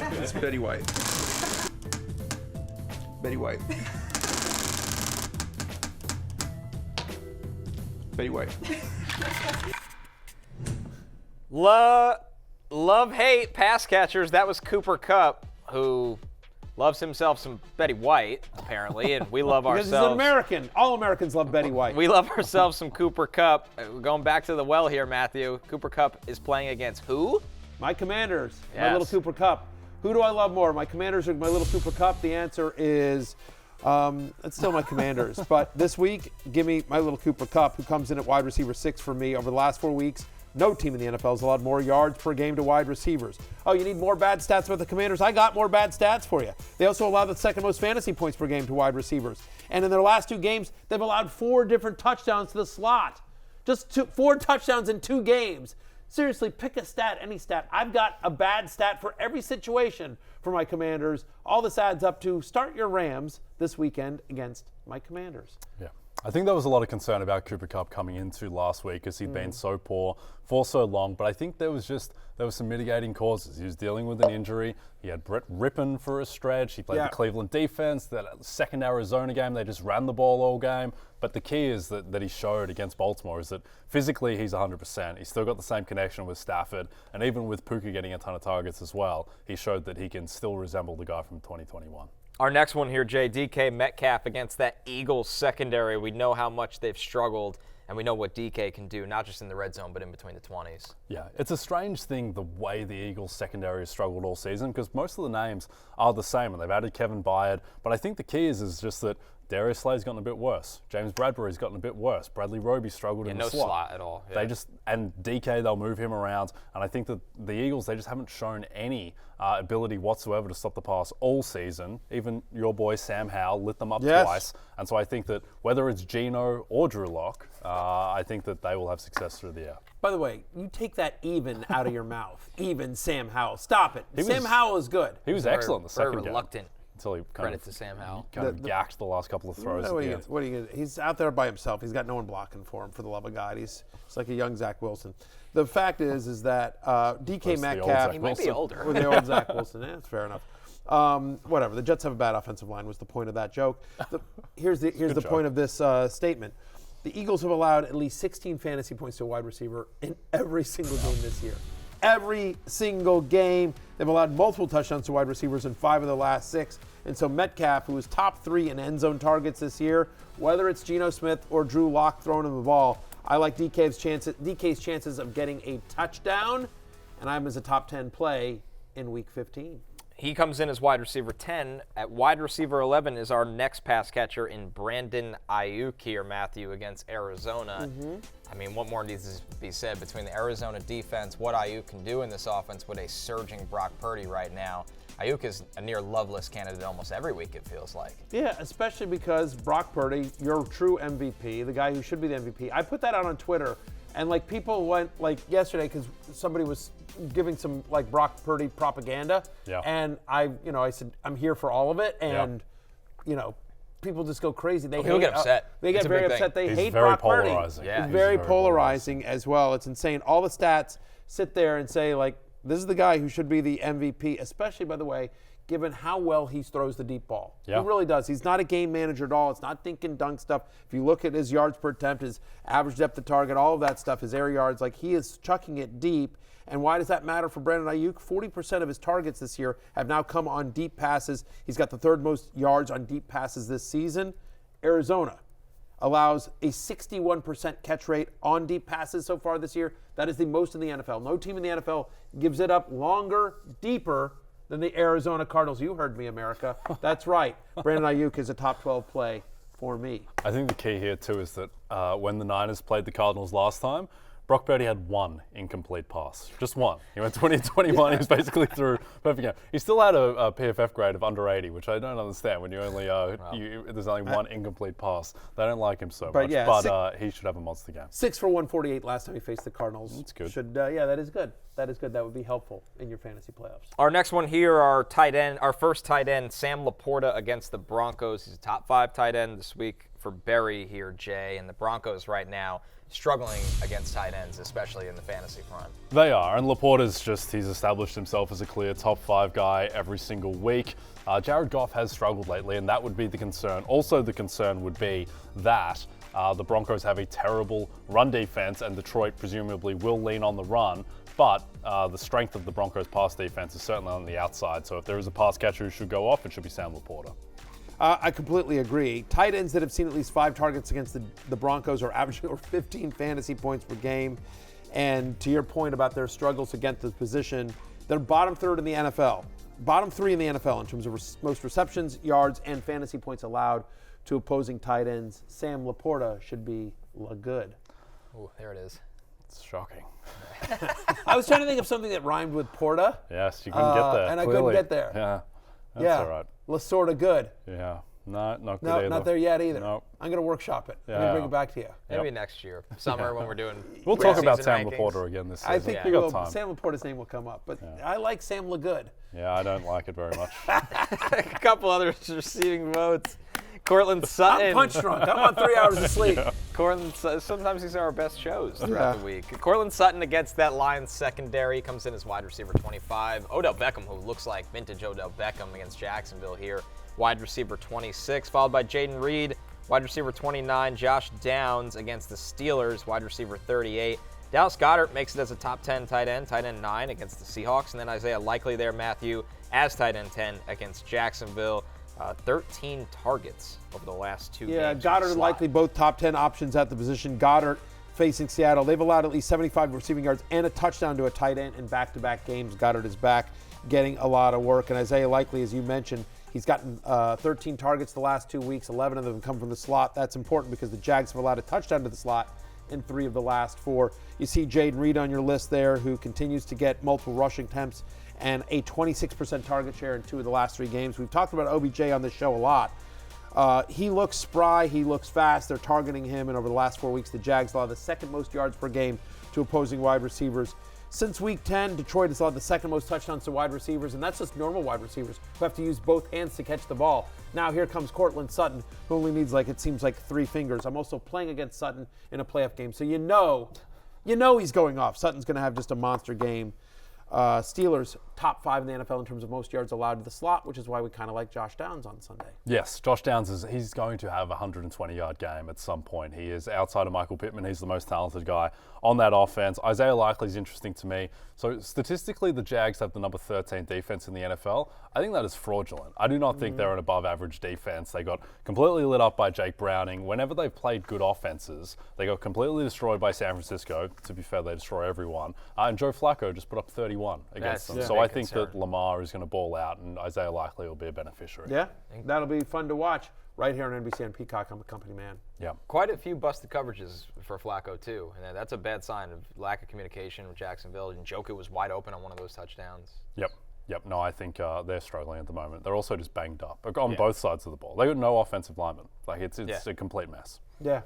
It's Betty White. Betty White. Betty White. Love, hate, pass catchers. That was Cooper Kupp, who loves himself some Betty White, apparently, and we love because ourselves. He's an American. All Americans love Betty White. We love ourselves some Cooper Kupp. Going back to the well here, Matthew. Cooper Kupp is playing against who? My Commanders. Yes. My little Cooper Kupp. Who do I love more, my Commanders or my little Cooper Kupp? The answer is it's still my Commanders. But this week, give me my little Cooper Kupp, who comes in at wide receiver 6 for me. Over the last 4 weeks, no team in the NFL has allowed more yards per game to wide receivers. Oh, you need more bad stats with the Commanders? I got more bad stats for you. They also allow the second most fantasy points per game to wide receivers. And in their last 2 games, they've allowed 4 different touchdowns to the slot. Just 4 touchdowns in 2 games. Seriously, pick a stat, any stat. I've got a bad stat for every situation for my Commanders. All this adds up to start your Rams this weekend against my Commanders. Yeah. I think there was a lot of concern about Cooper Kupp coming into last week because he'd been so poor for so long. But I think there was some mitigating causes. He was dealing with an injury. He had Brett Rippon for a stretch. He played the Cleveland defense. That second Arizona game, they just ran the ball all game. But the key is that he showed against Baltimore is that physically he's 100%. He's still got the same connection with Stafford. And even with Puka getting a ton of targets as well, he showed that he can still resemble the guy from 2021. Our next one here, Jay, DK Metcalf against that Eagles secondary. We know how much they've struggled, and we know what DK can do, not just in the red zone, but in between the 20s. Yeah, it's a strange thing the way the Eagles secondary has struggled all season because most of the names are the same, and they've added Kevin Byard. But I think the key is just that Darius Slay's gotten a bit worse. James Bradbury's gotten a bit worse. Bradley Roby struggled in the slot. No slot at all. Yeah. And DK, they'll move him around. And I think that the Eagles, they just haven't shown any ability whatsoever to stop the pass all season. Even your boy Sam Howell lit them up twice. And so I think that whether it's Geno or Drew Lock, I think that they will have success through the air. By the way, you take that even out of your mouth. Even Sam Howell. Stop it. Sam Howell is good. He was excellent the second game. Very reluctant. Until he Credit to Sam Howell. Kind of gacked the last couple of throws. What are you gonna, he's out there by himself. He's got no one blocking for him, for the love of God. He's like a young Zach Wilson. The fact is that DK Metcalf. He might be older. Or the old Zach Wilson. That's fair enough. Whatever. The Jets have a bad offensive line was the point of that joke. Here's the point of this statement. The Eagles have allowed at least 16 fantasy points to a wide receiver in every single game this year. Every single game. They've allowed multiple touchdowns to wide receivers in 5 of the last 6. And so Metcalf, who is top 3 in end zone targets this year, whether it's Geno Smith or Drew Lock throwing him the ball, I like DK's chances of getting a touchdown, and I'm as a top 10 play in Week 15. He comes in as wide receiver 10. At wide receiver 11 is our next pass catcher in Brandon Aiyuk here, Matthew, against Arizona. I mean, what more needs to be said between the Arizona defense, what Aiyuk can do in this offense with a surging Brock Purdy right now. Aiyuk is a near loveless candidate almost every week, it feels like. Yeah, especially because Brock Purdy, your true MVP, the guy who should be the MVP. I put that out on Twitter, and people went yesterday because somebody was giving some Brock Purdy propaganda. Yeah. And I said I'm here for all of it, and people just go crazy. People get upset. They get very upset. They hate Brock Purdy. Yeah, he's very polarizing as well. It's insane. All the stats sit there and say this is the guy who should be the MVP, especially, by the way, given how well he throws the deep ball. Yeah. He really does. He's not a game manager at all. It's not dink and dunk stuff. If you look at his yards per attempt, his average depth of target, all of that stuff, his air yards, he is chucking it deep. And why does that matter for Brandon Aiyuk? 40% of his targets this year have now come on deep passes. He's got the 3rd most yards on deep passes this season. Arizona allows a 61% catch rate on deep passes so far this year. That is the most in the NFL. No team in the NFL gives it up longer, deeper than the Arizona Cardinals. You heard me, America. That's right. Brandon Aiyuk is a top 12 play for me. I think the key here, too, is that when the Niners played the Cardinals last time, Brock Purdy had 1 incomplete pass. Just 1. He went 20-21. He was basically through perfect game. He still had a PFF grade of under 80, which I don't understand when you only there's only 1 incomplete pass. They don't like him so much. But he should have a monster game. 6 for 148 last time he faced the Cardinals. That's good. That is good. That is good. That would be helpful in your fantasy playoffs. Our next one here, our first tight end, Sam LaPorta against the Broncos. He's a top 5 tight end this week for Berry here, Jay. And the Broncos right now, struggling against tight ends, especially in the fantasy front. They are, and LaPorta's he's established himself as a clear top 5 guy every single week. Jared Goff has struggled lately, and that would be the concern. Also, the concern would be that the Broncos have a terrible run defense, and Detroit presumably will lean on the run, but the strength of the Broncos' pass defense is certainly on the outside, so if there is a pass catcher who should go off, it should be Sam LaPorta. I completely agree. Tight ends that have seen at least 5 targets against the Broncos are averaging over 15 fantasy points per game. And to your point about their struggles against the position, they're bottom third in the NFL. Bottom 3 in the NFL in terms of most receptions, yards, and fantasy points allowed to opposing tight ends. Sam LaPorta should be good. Ooh, there it is. It's shocking. I was trying to think of something that rhymed with Porta. Yes, you couldn't get there. And clearly. I couldn't get there. Yeah, that's all right. LaSorta good. Yeah, not good No, either. not there yet either. Nope. I'm going to workshop it. I'm Yeah. going to bring it back to you. Maybe next year, summer, when we're doing We'll talk about preseason Sam rankings. LaPorta again this season. I think we we got will. time. Sam LaPorta's name will come up, but I like Sam LaGood. Yeah, I don't like it very much. A couple other receiving votes. Cortland Sutton. I'm punch drunk. I'm on 3 hours of sleep. Sometimes these are our best shows throughout the week. Cortland Sutton against that Lions secondary comes in as wide receiver 25. Odell Beckham, who looks like vintage Odell Beckham against Jacksonville here, wide receiver 26, followed by Jaden Reed, wide receiver 29. Josh Downs against the Steelers, wide receiver 38. Dallas Goedert makes it as a top 10 tight end 9 against the Seahawks. And then Isaiah Likely there, Matthew, as tight end 10 against Jacksonville. 13 targets over the last 2 games. Yeah, Goddard and Likely both top 10 options at the position. Goddard facing Seattle. They've allowed at least 75 receiving yards and a touchdown to a tight end in back-to-back games. Goddard is back getting a lot of work. And Isaiah Likely, as you mentioned, he's gotten 13 targets the last 2 weeks. 11 of them come from the slot. That's important because the Jags have allowed a touchdown to the slot in 3 of the last 4. You see Jaden Reed on your list there, who continues to get multiple rushing attempts and a 26% target share in 2 of the last 3 games. We've talked about OBJ on this show a lot. He looks spry. He looks fast. They're targeting him. And over the last 4 weeks, the Jags allow the 2nd most yards per game to opposing wide receivers. Since week 10, Detroit has allowed the 2nd most touchdowns to wide receivers, and that's just normal wide receivers who have to use both hands to catch the ball. Now here comes Cortland Sutton, who only needs, it seems like 3 fingers. I'm also playing against Sutton in a playoff game, so you know he's going off. Sutton's going to have just a monster game. Steelers, top 5 in the NFL in terms of most yards allowed to the slot, which is why we kind of like Josh Downs on Sunday. Yes, Josh Downs he's going to have a 120-yard game at some point. He is outside of Michael Pittman. He's the most talented guy on that offense. Isaiah Likely is interesting to me. So statistically, the Jags have the number 13 defense in the NFL. I think that is fraudulent. I do not think they're an above-average defense. They got completely lit up by Jake Browning. Whenever they've played good offenses, they got completely destroyed by San Francisco. To be fair, they destroy everyone. And Joe Flacco just put up 31 against them. So I think that Lamar is going to ball out, and Isaiah Likely will be a beneficiary. Yeah, that'll be fun to watch right here on NBC and Peacock. I'm a company man. Yeah. Quite a few busted coverages for Flacco, too. And that's a bad sign of lack of communication with Jacksonville. And Njoku was wide open on one of those touchdowns. Yep. No, I think they're struggling at the moment. They're also just banged up on both sides of the ball. They got no offensive linemen. It's a complete mess. Yeah.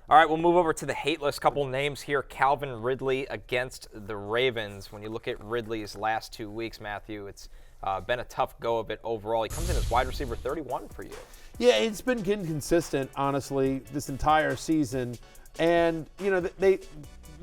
All right, we'll move over to the hate list. Couple names here. Calvin Ridley against the Ravens. When you look at Ridley's last 2 weeks, Matthew, it's been a tough go of it overall. He comes in as wide receiver 31 for you. Yeah, it's been inconsistent, honestly, this entire season. And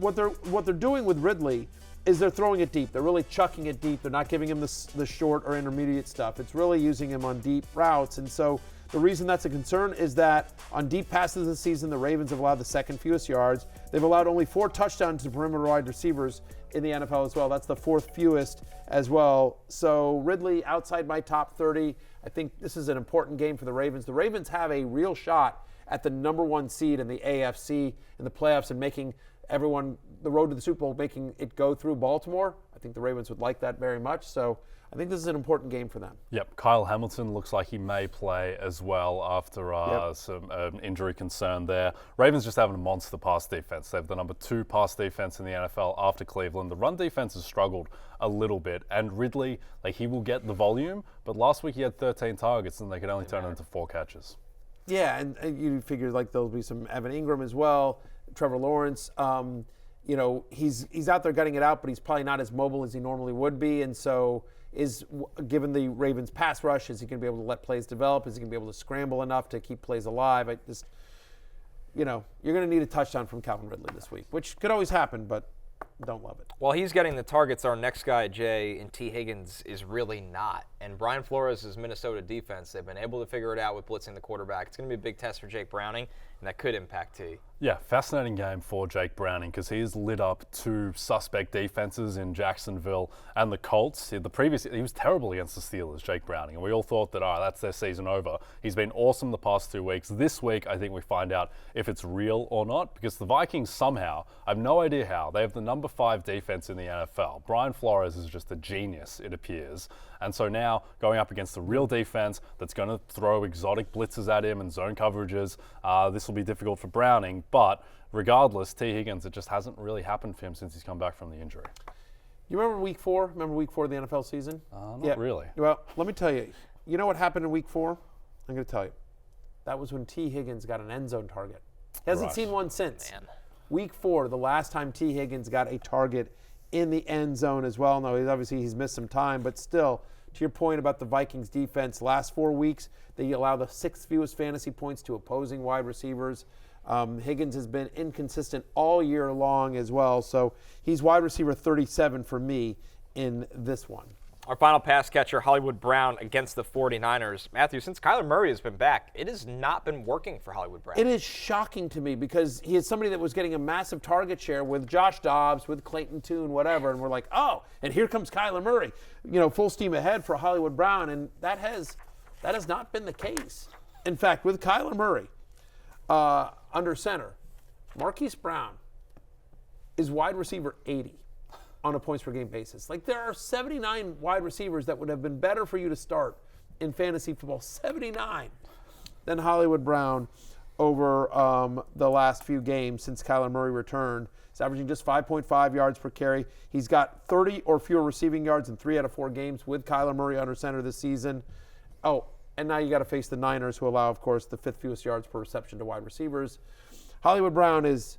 what they're doing with Ridley is they're throwing it deep. They're really chucking it deep. They're not giving him the short or intermediate stuff. It's really using him on deep routes. And so the reason that's a concern is that on deep passes this season, the Ravens have allowed the 2nd fewest yards. They've allowed only 4 touchdowns to perimeter wide receivers in the NFL as well. That's the 4th fewest as well. So Ridley outside my top 30. I think this is an important game for the Ravens. The Ravens have a real shot at the number 1 seed in the AFC in the playoffs and making the road to the Super Bowl, making it go through Baltimore. I think the Ravens would like that very much. So I think this is an important game for them. Yep, Kyle Hamilton looks like he may play as well after some injury concern there. Ravens just having a monster pass defense. They have the number 2 pass defense in the NFL after Cleveland. The run defense has struggled a little bit, and Ridley, he will get the volume, but last week he had 13 targets and they could only turn it into 4 catches. Yeah, and you figure there'll be some Evan Ingram as well, Trevor Lawrence. He's out there gutting it out, but he's probably not as mobile as he normally would be, and so given the Ravens' pass rush, is he going to be able to let plays develop? Is he going to be able to scramble enough to keep plays alive? you're going to need a touchdown from Calvin Ridley this week, which could always happen, but don't love it. Well, he's getting the targets. Our next guy, Jay, and T. Higgins is really not. And Brian Flores' Minnesota defense, they've been able to figure it out with blitzing the quarterback. It's going to be a big test for Jake Browning, and that could impact T. Yeah, fascinating game for Jake Browning because he's lit up two suspect defenses in Jacksonville and the Colts. He was terrible against the Steelers, Jake Browning, and we all thought that, that's their season over. He's been awesome the past 2 weeks. This week, I think we find out if it's real or not because the Vikings somehow, I have no idea how, they have the number 5 defense in the NFL. Brian Flores is just a genius, it appears. And so now going up against the real defense that's going to throw exotic blitzes at him and zone coverages, this will be difficult for Browning. But regardless, T. Higgins, it just hasn't really happened for him since he's come back from the injury. You remember week 4? Remember week 4 of the NFL season? Not really. Well, let me tell you. You know what happened in week 4? I'm going to tell you. That was when T. Higgins got an end zone target. He hasn't seen one since. Man. Week 4, the last time T. Higgins got a target in the end zone as well. No, he's missed some time, but still, to your point about the Vikings defense, last 4 weeks, they allow the 6th fewest fantasy points to opposing wide receivers. Higgins has been inconsistent all year long as well, so he's wide receiver 37 for me in this one. Our final pass catcher, Hollywood Brown, against the 49ers. Matthew, since Kyler Murray has been back, it has not been working for Hollywood Brown. It is shocking to me because he is somebody that was getting a massive target share with Josh Dobbs, with Clayton Tune, whatever, and we're like, oh, and here comes Kyler Murray, full steam ahead for Hollywood Brown, and that has not been the case. In fact, with Kyler Murray under center, Marquise Brown is wide receiver 80. On a points per game basis. Like there are 79 wide receivers that would have been better for you to start in fantasy football, 79, than Hollywood Brown over the last few games since Kyler Murray returned. He's averaging just 5.5 yards per carry. He's got 30 or fewer receiving yards in 3 out of 4 games with Kyler Murray under center this season. Oh, and now you got to face the Niners, who allow, of course, the 5th fewest yards per reception to wide receivers. Hollywood Brown is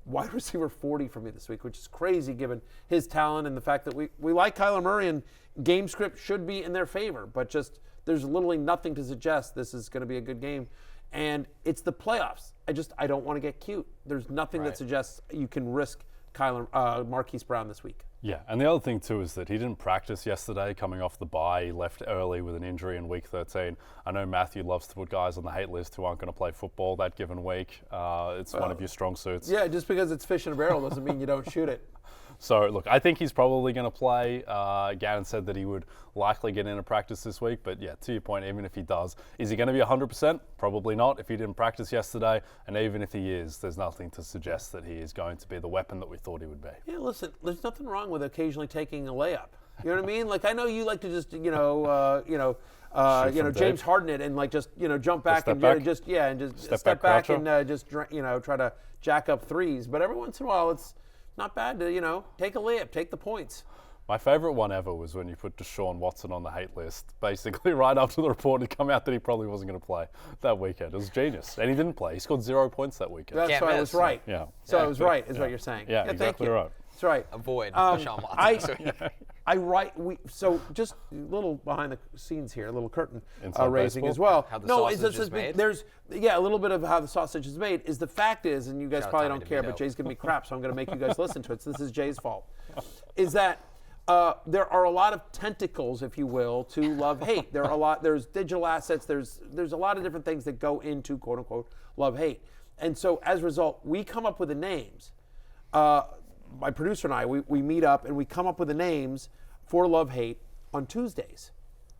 wide receiver 40 for me this week, which is crazy given his talent and the fact that we like Kyler Murray and game script should be in their favor, but just there's literally nothing to suggest this is going to be a good game. And it's the playoffs. I don't want to get cute. There's nothing that suggests you can risk Marquise Brown this week. Yeah, and the other thing too is that he didn't practice yesterday coming off the bye. He left early with an injury in week 13. I know Matthew loves to put guys on the hate list who aren't going to play football that given week. It's one of your strong suits. Yeah, just because it's fish in a barrel doesn't mean you don't shoot it. So, look, I think he's probably going to play. Gannon said that he would likely get into practice this week. But, yeah, to your point, even if he does, is he going to be 100%? Probably not if he didn't practice yesterday. And even if he is, there's nothing to suggest that he is going to be the weapon that we thought he would be. Yeah, listen, there's nothing wrong with occasionally taking a layup. You know what I mean? Like, I know you like to just, James Harden it and, like, just, jump back and just step back and just, try to jack up threes. But every once in a while, it's not bad to, take a layup, take the points. My favorite one ever was when you put Deshaun Watson on the hate list, basically right after the report had come out that he probably wasn't going to play that weekend. It was genius. And he didn't play. He scored 0 points that weekend. That's why I was right. Yeah. So I was right, is what you're saying. Yeah, exactly right. That's right. Avoid Deshaun Watson. So just a little behind the scenes here, a little curtain raising baseball? as well. How the sausage is made? There's a little bit of how the sausage is made. Is the fact is, and you guys probably don't care, but Jay's giving me crap, so I'm going to make you guys listen to it. So this is Jay's fault. Is that there are a lot of tentacles, if you will, to love-hate. There's digital assets. There's a lot of different things that go into quote unquote love-hate, and so as a result, we come up with the names. My producer and I, we meet up and we come up with the names for love-hate on Tuesdays,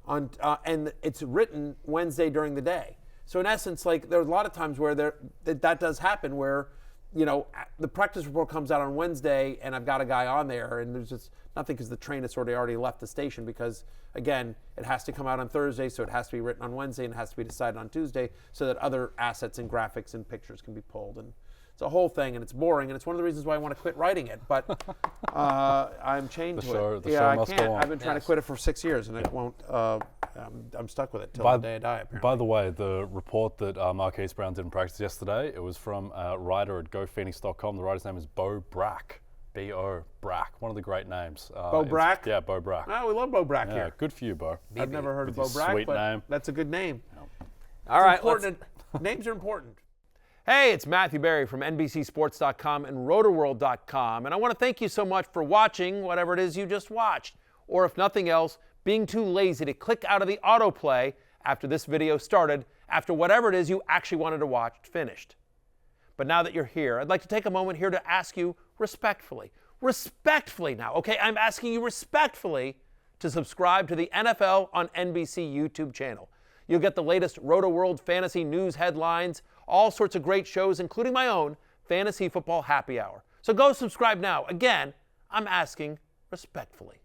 and it's written Wednesday during the day. So in essence, like there's a lot of times where that does happen, where the practice report comes out on Wednesday and I've got a guy on there, and there's just nothing because the train has sort of already left the station because again it has to come out on Thursday, so it has to be written on Wednesday and it has to be decided on Tuesday so that other assets and graphics and pictures can be pulled. And it's a whole thing, and it's boring, and it's one of the reasons why I want to quit writing it. But I'm chained to it. The show must I can't. go on. I've been trying to quit it for 6 years, and it won't. I'm stuck with it till the day I die. Apparently. By the way, the report that Marquise Brown didn't practice yesterday, it was from a writer at GoPhoenix.com. The writer's name is Bo Brack. B.O. Brack, one of the great names. Bo Brack? Yeah, Bo Brack. Oh, we love Bo Brack here. Good for you, Bo. I've never heard of Bo Brack, sweet but name. that's a good name. All right, Names are important. Hey, it's Matthew Berry from NBCSports.com and RotoWorld.com, and I want to thank you so much for watching whatever it is you just watched, or if nothing else, being too lazy to click out of the autoplay after this video started, after whatever it is you actually wanted to watch finished. But now that you're here, I'd like to take a moment here to ask you respectfully now, okay? I'm asking you respectfully to subscribe to the NFL on NBC YouTube channel. You'll get the latest RotoWorld fantasy news headlines, all sorts of great shows, including my own Fantasy Football Happy Hour. So go subscribe now. Again, I'm asking respectfully.